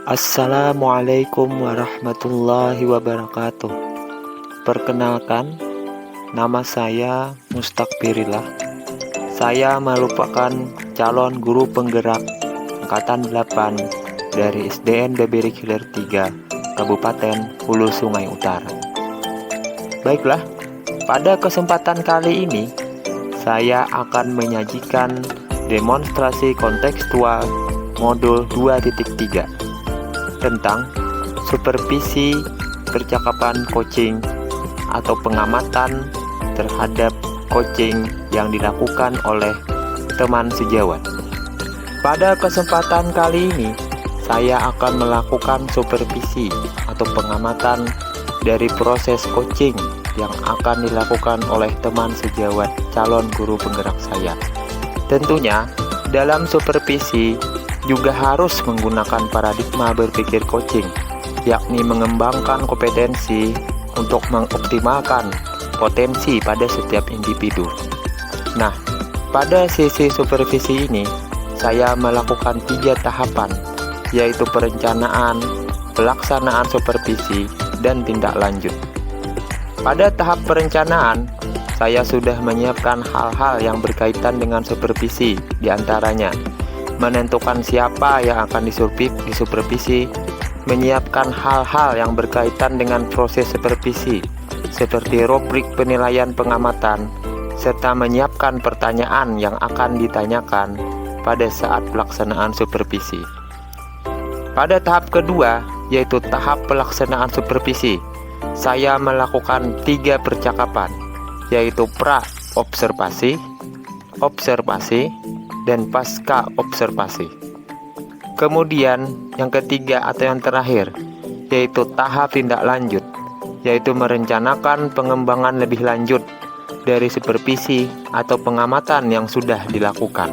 Assalamualaikum warahmatullahi wabarakatuh. Perkenalkan, nama saya Mustakbirillah. Saya merupakan calon guru penggerak Angkatan 8 dari SDN BB Hilir 3, Kabupaten Hulu Sungai Utara. Baiklah, pada kesempatan kali ini saya akan menyajikan demonstrasi kontekstual modul 2.3 tentang supervisi percakapan coaching atau pengamatan terhadap coaching yang dilakukan oleh teman sejawat. Pada kesempatan kali ini, saya akan melakukan supervisi atau pengamatan dari proses coaching yang akan dilakukan oleh teman sejawat calon guru penggerak saya. Tentunya, dalam supervisi juga harus menggunakan paradigma berpikir coaching, yakni mengembangkan kompetensi untuk mengoptimalkan potensi pada setiap individu. Nah, pada sesi supervisi ini, saya melakukan 3 tahapan, yaitu perencanaan, pelaksanaan supervisi, dan tindak lanjut. Pada tahap perencanaan, saya sudah menyiapkan hal-hal yang berkaitan dengan supervisi, diantaranya menentukan siapa yang akan disupervisi, menyiapkan hal-hal yang berkaitan dengan proses supervisi, seperti rubrik penilaian pengamatan, serta menyiapkan pertanyaan yang akan ditanyakan pada saat pelaksanaan supervisi. Pada tahap kedua, yaitu tahap pelaksanaan supervisi, saya melakukan 3 percakapan, yaitu pra-observasi, observasi, dan pasca observasi. Kemudian yang ketiga atau yang terakhir, yaitu tahap tindak lanjut, yaitu merencanakan pengembangan lebih lanjut dari supervisi atau pengamatan yang sudah dilakukan.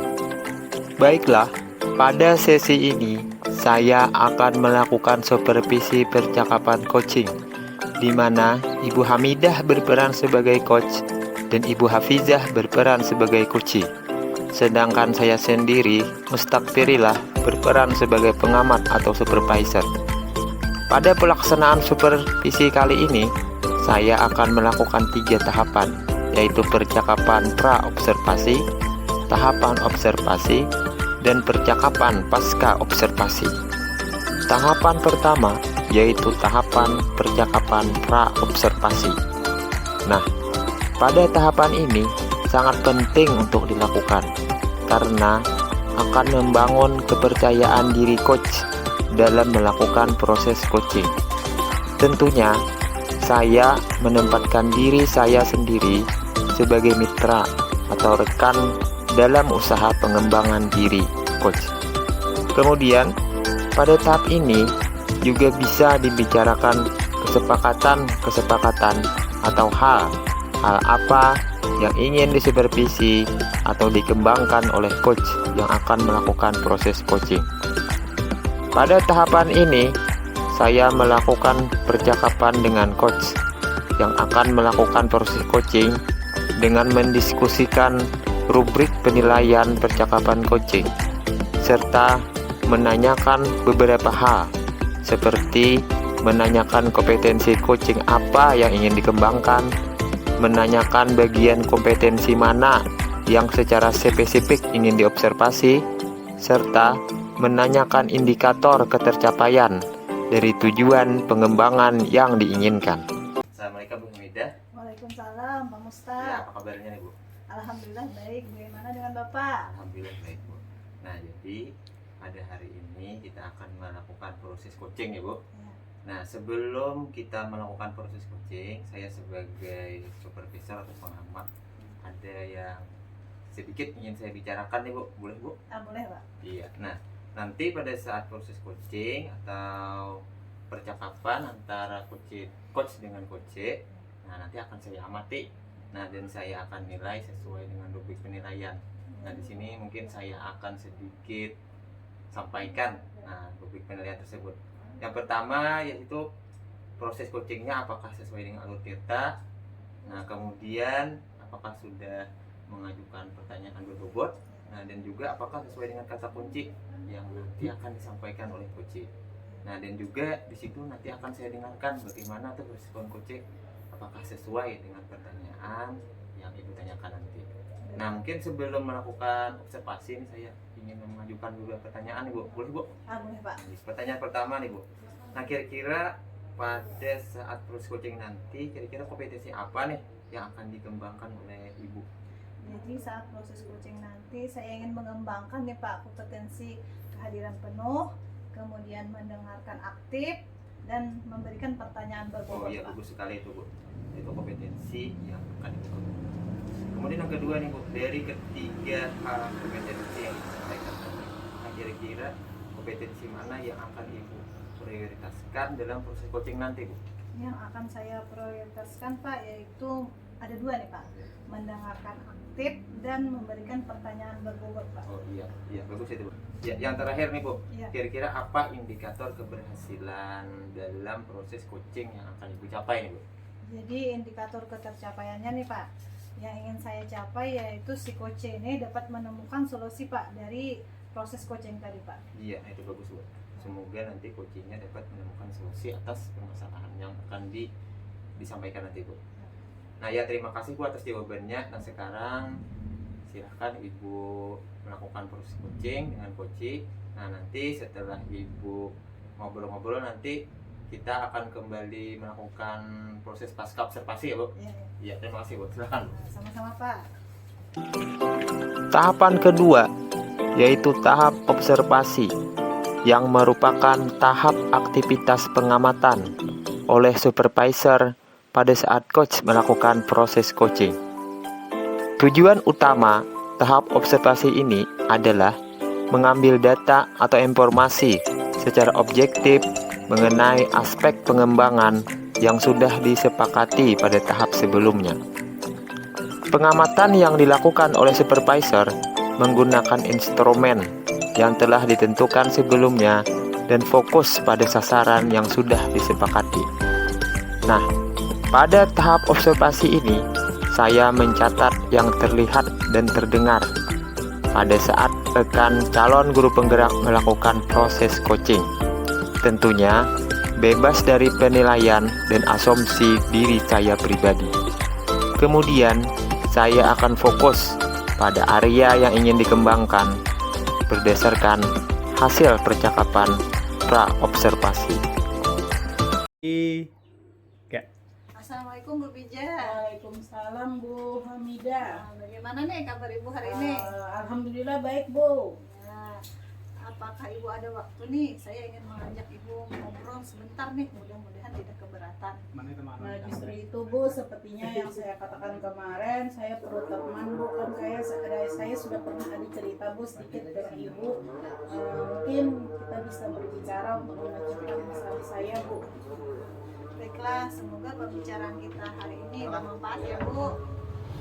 Baiklah, pada sesi ini saya akan melakukan supervisi percakapan coaching, di mana Ibu Hamidah berperan sebagai coach dan Ibu Hafizah berperan sebagai coachee. Sedangkan saya sendiri, Mustakbirillah, berperan sebagai pengamat atau supervisor. Pada pelaksanaan supervisi kali ini, saya akan melakukan 3 tahapan, yaitu percakapan pra-observasi, tahapan observasi, dan percakapan pasca observasi. Tahapan pertama, yaitu tahapan percakapan pra-observasi. Nah, pada tahapan ini, sangat penting untuk dilakukan karena akan membangun kepercayaan diri coach dalam melakukan proses coaching. Tentunya saya menempatkan diri saya sendiri sebagai mitra atau rekan dalam usaha pengembangan diri coach. Kemudian pada tahap ini juga bisa dibicarakan kesepakatan atau hal apa yang ingin disupervisi atau dikembangkan oleh coach yang akan melakukan proses coaching. Pada tahapan ini, saya melakukan percakapan dengan coach yang akan melakukan proses coaching dengan mendiskusikan rubrik penilaian percakapan coaching, serta menanyakan beberapa hal, seperti menanyakan kompetensi coaching apa yang ingin dikembangkan, menanyakan bagian kompetensi mana yang secara spesifik ingin diobservasi, serta menanyakan indikator ketercapaian dari tujuan pengembangan yang diinginkan. Assalamualaikum Bu Hamidah. Waalaikumsalam Pak Mustaq. Ya, apa kabarnya nih Bu? Alhamdulillah baik. Bagaimana dengan Bapak? Alhamdulillah baik Bu. Nah, jadi pada hari ini kita akan melakukan proses coaching ya Bu. Ya. Nah, sebelum kita melakukan proses coaching, saya sebagai supervisor atau pengamat ada yang sedikit ingin saya bicarakan nih Bu, boleh Bu? Boleh Pak. Iya. Nah, nanti pada saat proses coaching atau percakapan antara coach dengan coach, nah nanti akan saya amati. Nah, dan saya akan nilai sesuai dengan rubrik penilaian. Nah, di sini mungkin saya akan sedikit sampaikan rubrik penilaian tersebut. Yang pertama yaitu proses coachingnya apakah sesuai dengan alur tirta. Nah, kemudian apakah sudah mengajukan pertanyaan berbobot. Nah, dan juga apakah sesuai dengan kata kunci yang nanti akan disampaikan oleh coach. Nah, dan juga di situ nanti akan saya dengarkan bagaimana tuh respon coach, apakah sesuai dengan pertanyaan yang ibu tanyakan nanti. Nah, mungkin sebelum melakukan observasi ini saya ingin mengajukan dua pertanyaan ibu, boleh bu? Boleh Pak. Pertanyaan pertama nih bu, nah kira-kira pada saat proses coaching nanti kira-kira kompetensi apa nih yang akan dikembangkan oleh ibu? Jadi saat proses coaching nanti saya ingin mengembangkan nih Pak kompetensi kehadiran penuh, kemudian mendengarkan aktif dan memberikan pertanyaan Oh berbobot iya, Pak. bagus sekali itu bu, itu kompetensi yang akan ibu kembangkan. Kemudian yang kedua nih bu, dari ketiga kompetensi yang disampaikan tadi, nah kira-kira kompetensi mana yang akan ibu prioritaskan dalam proses coaching nanti bu? Yang akan saya prioritaskan Pak yaitu ada dua nih Pak, mendengarkan aktif dan memberikan pertanyaan berbobot Pak. Oh iya, iya bagus itu bu. Ya, yang terakhir nih bu, Iya. kira-kira apa indikator keberhasilan dalam proses coaching yang akan ibu capai nih bu? Jadi indikator ketercapaiannya nih Pak, yang ingin saya capai yaitu si coach ini dapat menemukan solusi Pak dari proses coaching tadi Pak. Iya, itu bagus bu. Semoga nanti coachingnya dapat menemukan solusi atas permasalahan yang akan disampaikan nanti bu. Nah ya, terima kasih bu atas jawabannya. Nah sekarang silahkan ibu melakukan proses coaching dengan coach. Nah nanti setelah ibu ngobrol-ngobrol nanti kita akan kembali melakukan proses pasca observasi ya bu. Iya, iya. Iya, terima kasih bu. Silahkan. Sama-sama Pak. Tahapan kedua yaitu tahap observasi yang merupakan tahap aktivitas pengamatan oleh supervisor pada saat coach melakukan proses coaching. Tujuan utama tahap observasi ini adalah mengambil data atau informasi secara objektif mengenai aspek pengembangan yang sudah disepakati pada tahap sebelumnya. Pengamatan yang dilakukan oleh supervisor menggunakan instrumen yang telah ditentukan sebelumnya dan fokus pada sasaran yang sudah disepakati. Nah, pada tahap observasi ini, saya mencatat yang terlihat dan terdengar pada saat rekan calon guru penggerak melakukan proses coaching. Tentunya, bebas dari penilaian dan asumsi diri saya pribadi. Kemudian, saya akan fokus pada area yang ingin dikembangkan berdasarkan hasil percakapan pra-observasi. Assalamualaikum Bu Bija. Waalaikumsalam Bu Hamidah. Bagaimana nih kabar Ibu hari ini? Alhamdulillah baik Bu. Nah, apakah Ibu ada waktu nih? Saya ingin mengajak Ibu ngobrol sebentar nih, mudah-mudahan tidak keberatan. Nah justru itu Bu, sepertinya yang saya katakan kemarin, saya perlu teman Bu, kan saya sudah pernah ada cerita Bu sedikit ke Ibu. Mungkin kita bisa berbicara untuk mengajukan masalah saya Bu. Baiklah, semoga pembicaraan kita hari ini bermanfaat ya Bu.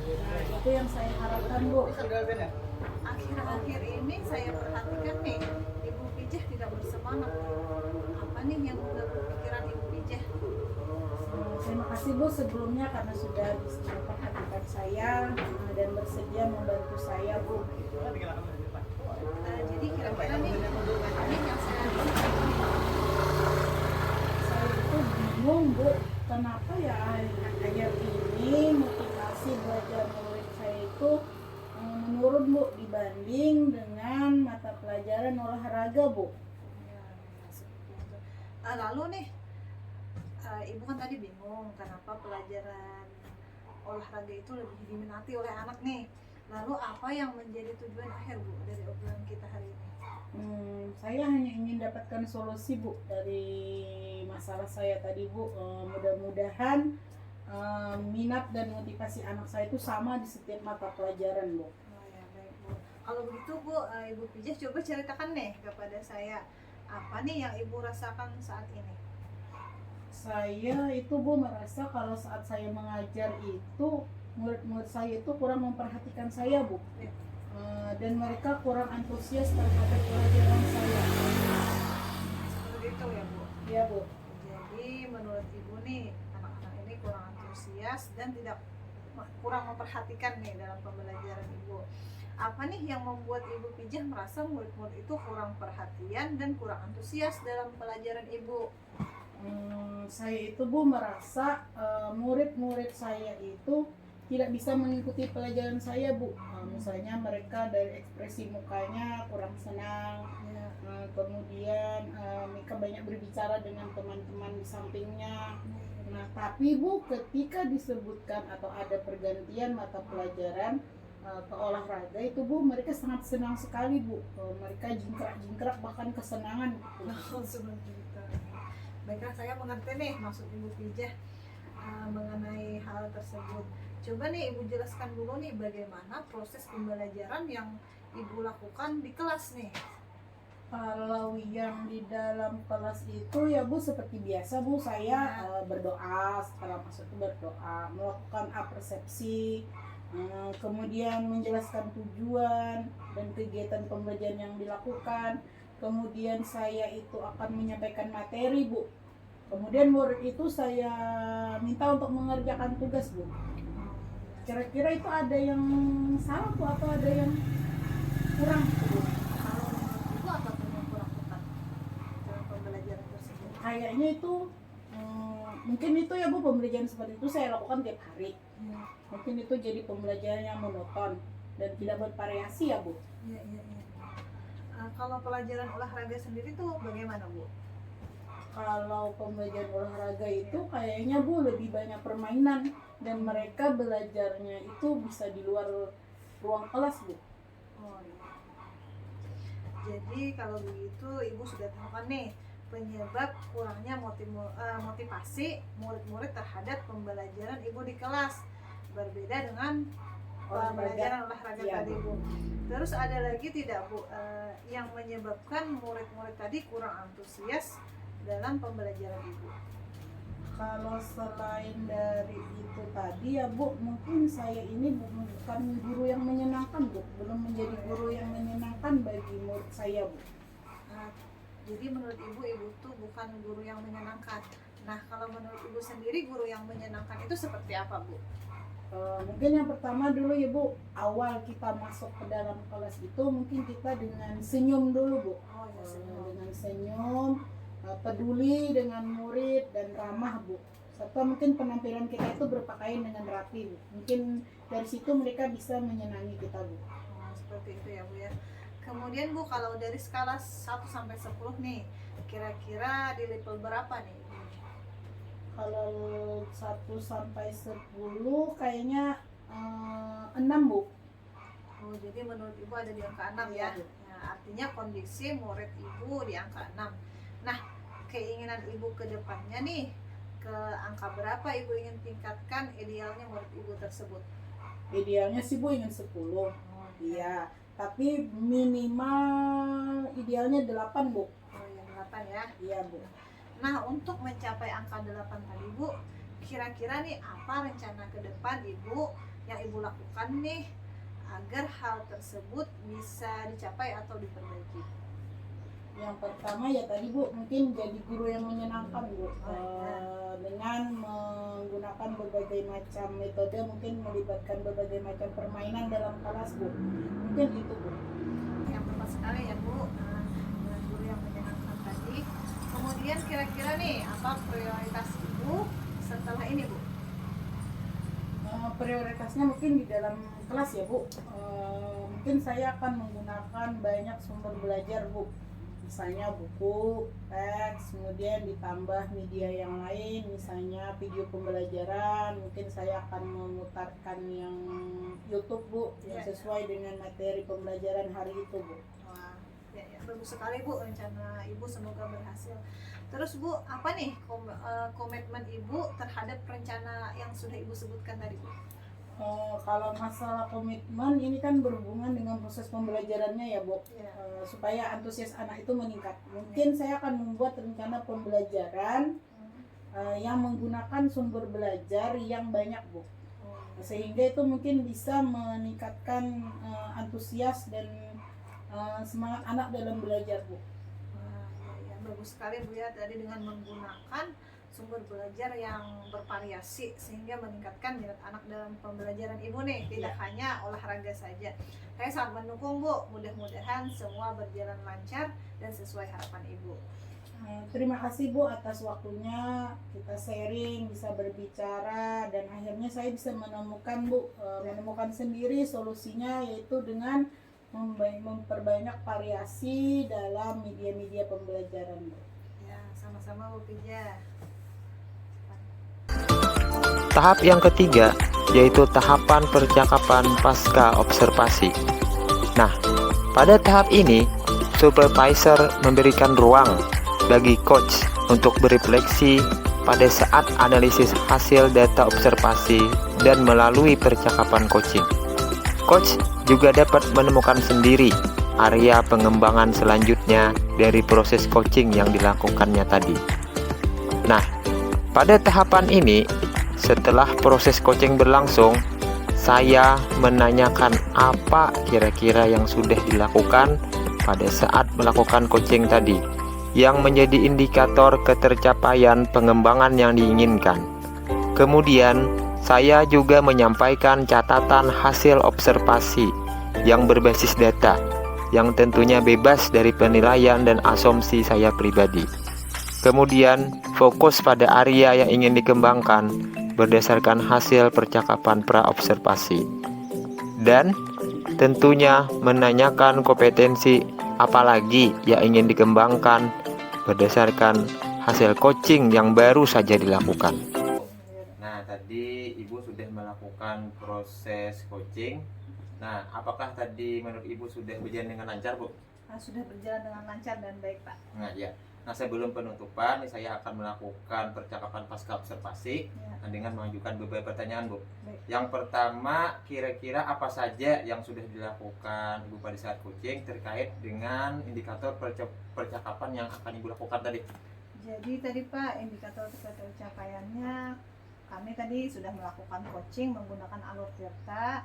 Nah itu yang saya harapkan Bu. Akhir-akhir ini saya perhatikan nih, Ibu Pijah tidak bersemangat. Apa nih yang mengganggu pikiran Ibu Pijah? Terima kasih Bu sebelumnya karena sudah bisa memperhatikan saya dan bersedia membantu saya Bu. Jadi kira-kira nih, ini yang saya rasakan. Saya itu bingung Bu, kenapa ya akhir ini motivasi belajar murid saya itu menurun Bu dibanding dengan mata pelajaran olahraga Bu. Lalu nih, Ibu kan tadi bingung kenapa pelajaran olahraga itu lebih diminati oleh anak nih. Lalu apa yang menjadi tujuan akhir Bu dari obrolan kita hari ini? Saya hanya ingin dapatkan solusi Bu dari masalah saya tadi Bu. Mudah-mudahan minat dan motivasi anak saya itu sama di setiap mata pelajaran Bu. Oh ya, baik Bu. Kalau begitu Bu, Ibu Pijah coba ceritakan nih kepada saya apa nih yang Ibu rasakan saat ini? Saya itu Bu merasa kalau saat saya mengajar itu murid-murid saya itu kurang memperhatikan saya Bu. Dan mereka kurang antusias terhadap pelajaran saya. Seperti itu ya Bu. Ya Bu. Jadi menurut Ibu nih anak-anak ini kurang antusias dan kurang memperhatikan nih dalam pembelajaran Ibu. apa nih yang membuat Ibu Pijah merasa murid-murid itu kurang perhatian dan kurang antusias dalam pelajaran Ibu? Saya itu Bu merasa murid-murid saya itu tidak bisa mengikuti pelajaran saya Bu. Misalnya mereka dari ekspresi mukanya kurang senang, Ya. kemudian mereka banyak berbicara dengan teman-teman di sampingnya. Nah, tapi Bu, ketika disebutkan atau ada pergantian mata pelajaran ke olahraga itu Bu, mereka sangat senang sekali Bu. Mereka jingkrak-jingkrak bahkan kesenangan gitu. Seperti itu. Baiklah, saya mengerti nih maksud Ibu Pijah mengenai hal tersebut. Coba nih Ibu jelaskan dulu nih bagaimana proses pembelajaran yang Ibu lakukan di kelas nih. Kalau yang di dalam kelas itu ya Bu, seperti biasa Bu, saya berdoa, setelah masuk itu berdoa, melakukan apersepsi, kemudian menjelaskan tujuan dan kegiatan pembelajaran yang dilakukan. Kemudian saya itu akan menyampaikan materi Bu. Kemudian murid itu saya minta untuk mengerjakan tugas Bu. Kira-kira itu ada yang salah Bu atau ada yang kurang Bu? Kalau menurut Ibu apa tuh yang kurang tepat dalam pembelajaran tersebut? Kayaknya itu mungkin itu ya Bu, pembelajaran seperti itu saya lakukan tiap hari. Mungkin itu jadi pembelajaran yang monoton dan tidak bervariasi ya Bu. Iya. Kalau pelajaran olahraga sendiri tuh bagaimana Bu? Kalau pembelajaran olahraga itu kayaknya Bu lebih banyak permainan dan mereka belajarnya itu bisa di luar ruang kelas Bu. Oh, iya. Jadi kalau begitu Ibu sudah tahu kan nih penyebab kurangnya motivasi murid-murid terhadap pembelajaran Ibu di kelas, berbeda dengan pembelajaran olahraga Iya, tadi Bu. Terus ada lagi tidak Bu yang menyebabkan murid-murid tadi kurang antusias dalam pembelajaran Ibu? Kalau selain dari itu tadi ya Bu, mungkin saya ini bukan guru yang menyenangkan Bu, belum menjadi guru yang menyenangkan bagi murid saya Bu. Jadi menurut Ibu tuh bukan guru yang menyenangkan. Nah, kalau menurut Ibu sendiri guru yang menyenangkan itu seperti apa Bu? Mungkin yang pertama dulu ya Bu, awal kita masuk ke dalam kelas itu mungkin kita dengan senyum dulu Bu. Oh ya, Dengan senyum, peduli dengan murid dan ramah Bu. Serta mungkin penampilan kita itu berpakaian dengan rapi Bu. Mungkin dari situ mereka bisa menyenangi kita Bu. Seperti itu ya Bu ya. Kemudian Bu, kalau dari skala 1 sampai 10 nih, kira-kira di level berapa nih? Kalau 1 sampai 10 kayaknya 6 Bu. Oh, jadi menurut Ibu ada di angka 6 Iya, ya. Bu. Nah, artinya kondisi murid Ibu di angka 6. Nah, keinginan Ibu ke depannya nih, ke angka berapa Ibu ingin tingkatkan idealnya murid Ibu tersebut? Idealnya sih Bu ingin 10. Iya, tapi minimal idealnya 8 Bu. Oh ya, 8 ya. Iya Bu. Nah, untuk mencapai angka 8 tadi Bu, kira-kira nih apa rencana ke depan Ibu yang Ibu lakukan nih agar hal tersebut bisa dicapai atau diperbaiki? Yang pertama ya tadi Bu, mungkin jadi guru yang menyenangkan Bu. Dengan menggunakan berbagai macam metode, mungkin melibatkan berbagai macam permainan dalam kelas Bu. Mungkin itu Bu. Yang tepat sekali ya Bu, dengan guru yang menyenangkan tadi. Kemudian kira-kira nih apa prioritas Ibu setelah ini Bu? Prioritasnya mungkin di dalam kelas ya Bu. Mungkin saya akan menggunakan banyak sumber belajar Bu. Misalnya buku, teks, kemudian ditambah media yang lain, misalnya video pembelajaran. Mungkin saya akan memutarkan yang YouTube Bu, yang sesuai dengan materi pembelajaran hari itu Bu. Wah, ya, bagus sekali Bu, rencana Ibu semoga berhasil. Terus Bu, apa nih komitmen Ibu terhadap rencana yang sudah Ibu sebutkan tadi Bu? Kalau masalah komitmen ini kan berhubungan dengan proses pembelajarannya ya Bu. Supaya antusias anak itu meningkat. Mungkin saya akan membuat rencana pembelajaran yang menggunakan sumber belajar yang banyak Bu. Sehingga itu mungkin bisa meningkatkan antusias dan semangat anak dalam belajar Bu. Wah, ya, bagus sekali Bu ya, tadi dengan menggunakan sumber belajar yang bervariasi sehingga meningkatkan minat anak dalam pembelajaran ibu nih, tidak hanya olahraga saja. Saya sangat mendukung Bu, mudah-mudahan semua berjalan lancar dan sesuai harapan ibu. Terima kasih Bu atas waktunya, kita sharing, bisa berbicara, dan akhirnya saya bisa menemukan menemukan sendiri solusinya, yaitu dengan memperbanyak variasi dalam media-media pembelajaran Bu. Ya, sama-sama Bu Pija. Tahap yang ketiga yaitu tahapan percakapan pasca observasi. Nah, pada tahap ini supervisor memberikan ruang bagi coach untuk berefleksi pada saat analisis hasil data observasi dan melalui percakapan coaching. Coach juga dapat menemukan sendiri area pengembangan selanjutnya dari proses coaching yang dilakukannya tadi. Nah, pada tahapan ini, setelah proses coaching berlangsung, saya menanyakan apa kira-kira yang sudah dilakukan pada saat melakukan coaching tadi, yang menjadi indikator ketercapaian pengembangan yang diinginkan. Kemudian, saya juga menyampaikan catatan hasil observasi yang berbasis data, yang tentunya bebas dari penilaian dan asumsi saya pribadi. Kemudian, fokus pada area yang ingin dikembangkan berdasarkan hasil percakapan pra-observasi. Dan tentunya menanyakan kompetensi apalagi yang ingin dikembangkan berdasarkan hasil coaching yang baru saja dilakukan. Nah, tadi Ibu sudah melakukan proses coaching. Nah, apakah tadi menurut Ibu sudah berjalan dengan lancar, Bu? Sudah berjalan dengan lancar dan baik Pak. Nah, ya. Nah, sebelum penutupan, saya akan melakukan percakapan pasca observasi dengan mengajukan beberapa pertanyaan, Bu. Baik. Yang pertama, kira-kira apa saja yang sudah dilakukan Ibu pada saat coaching terkait dengan indikator percakapan yang akan Ibu lakukan tadi? Jadi tadi Pak, indikator pencapaiannya, kami tadi sudah melakukan coaching menggunakan alur Tirta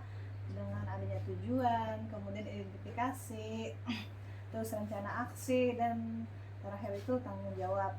dengan adanya tujuan, kemudian identifikasi, terus rencana aksi, dan terakhir itu tanggung jawab.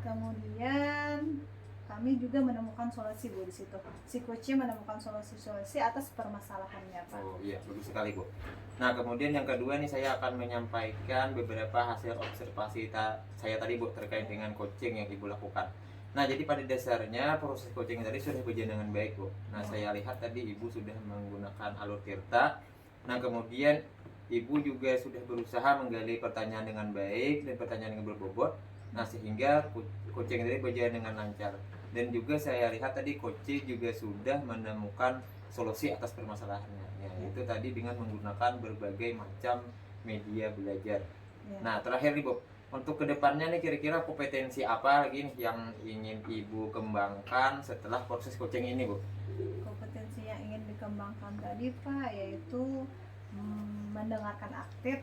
Kemudian kami juga menemukan solusi Bu di situ. Si coaching menemukan solusi atas permasalahannya Pak. Oh iya, bagus sekali Bu. Nah, kemudian yang kedua nih, saya akan menyampaikan beberapa hasil observasi saya tadi Bu terkait dengan coaching yang Ibu lakukan. Nah, jadi pada dasarnya proses coaching tadi sudah berjalan dengan baik Bu. Nah, saya lihat tadi Ibu sudah menggunakan alur Tirta. Nah, kemudian Ibu juga sudah berusaha menggali pertanyaan dengan baik dan pertanyaan yang berbobot. Nah, sehingga coaching tadi berjalan dengan lancar. Dan juga saya lihat tadi coaching juga sudah menemukan solusi atas permasalahannya. Ya, itu tadi dengan menggunakan berbagai macam media belajar. Ya. Nah, terakhir nih Bu, untuk kedepannya nih kira-kira kompetensi apa lagi nih yang ingin Ibu kembangkan setelah proses coaching ini, Bu? Kompetensi yang ingin dikembangkan tadi Pak, yaitu mendengarkan aktif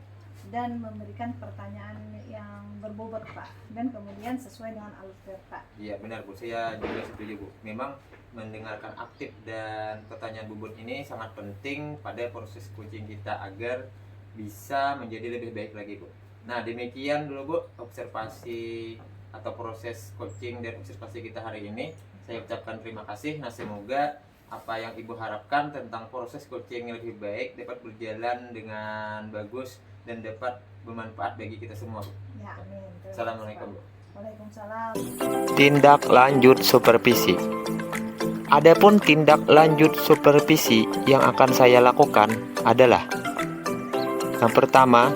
dan memberikan pertanyaan yang berbobot Pak, dan kemudian sesuai dengan alur Tirta. Iya benar Bu, saya juga setuju Bu. Memang mendengarkan aktif dan pertanyaan bobot ini sangat penting pada proses coaching kita agar bisa menjadi lebih baik lagi Bu. Nah, demikian dulu Bu observasi atau proses coaching dan observasi kita hari ini. Saya ucapkan terima kasih. Nah, semoga apa yang Ibu harapkan tentang proses coaching yang lebih baik dapat berjalan dengan bagus dan dapat bermanfaat bagi kita semua. Ya, amin. Assalamualaikum Bu. Waalaikumsalam. Tindak lanjut supervisi. Adapun tindak lanjut supervisi yang akan saya lakukan adalah: yang pertama,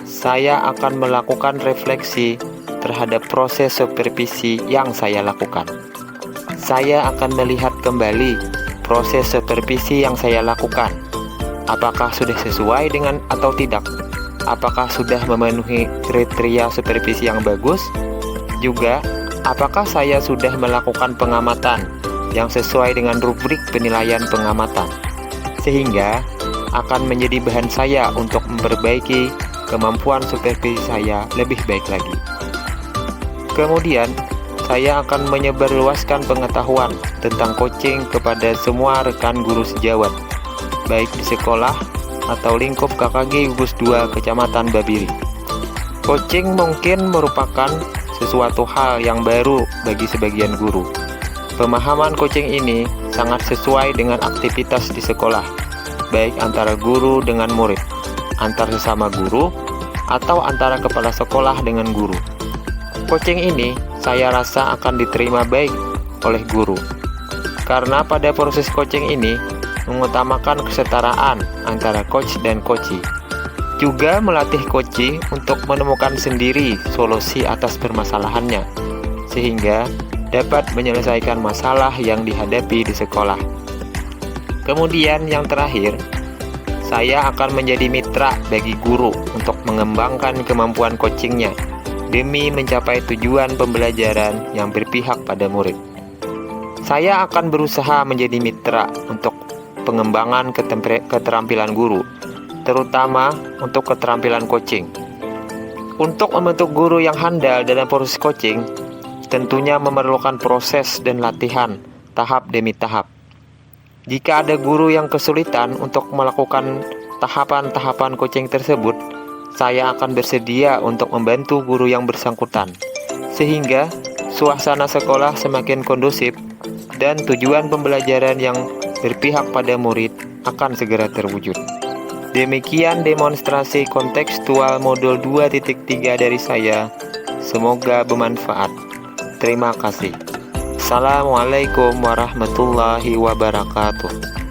saya akan melakukan refleksi terhadap proses supervisi yang saya lakukan. Saya akan melihat kembali proses supervisi yang saya lakukan. Apakah sudah sesuai dengan atau tidak? Apakah sudah memenuhi kriteria supervisi yang bagus? Juga, apakah saya sudah melakukan pengamatan yang sesuai dengan rubrik penilaian pengamatan, sehingga akan menjadi bahan saya untuk memperbaiki kemampuan supervisi saya lebih baik lagi. Kemudian, saya akan menyebarluaskan pengetahuan tentang coaching kepada semua rekan guru sejawat, baik di sekolah atau lingkup KKG Gugus 2 Kecamatan Babiri. Coaching mungkin merupakan sesuatu hal yang baru bagi sebagian guru. Pemahaman coaching ini sangat sesuai dengan aktivitas di sekolah, baik antara guru dengan murid, antar sesama guru, atau antara kepala sekolah dengan guru. Coaching ini saya rasa akan diterima baik oleh guru, karena pada proses coaching ini mengutamakan kesetaraan antara coach dan coachee. Juga melatih coachee untuk menemukan sendiri solusi atas permasalahannya, sehingga dapat menyelesaikan masalah yang dihadapi di sekolah. Kemudian yang terakhir, saya akan menjadi mitra bagi guru untuk mengembangkan kemampuan coachingnya demi mencapai tujuan pembelajaran yang berpihak pada murid. Saya akan berusaha menjadi mitra untuk pengembangan keterampilan guru, terutama untuk keterampilan coaching. Untuk membentuk guru yang handal dalam proses coaching, tentunya memerlukan proses dan latihan tahap demi tahap. Jika ada guru yang kesulitan untuk melakukan tahapan-tahapan coaching tersebut, saya akan bersedia untuk membantu guru yang bersangkutan, sehingga suasana sekolah semakin kondusif dan tujuan pembelajaran yang berpihak pada murid akan segera terwujud. Demikian demonstrasi kontekstual modul 2.3 dari saya. Semoga bermanfaat. Terima kasih. Assalamualaikum warahmatullahi wabarakatuh.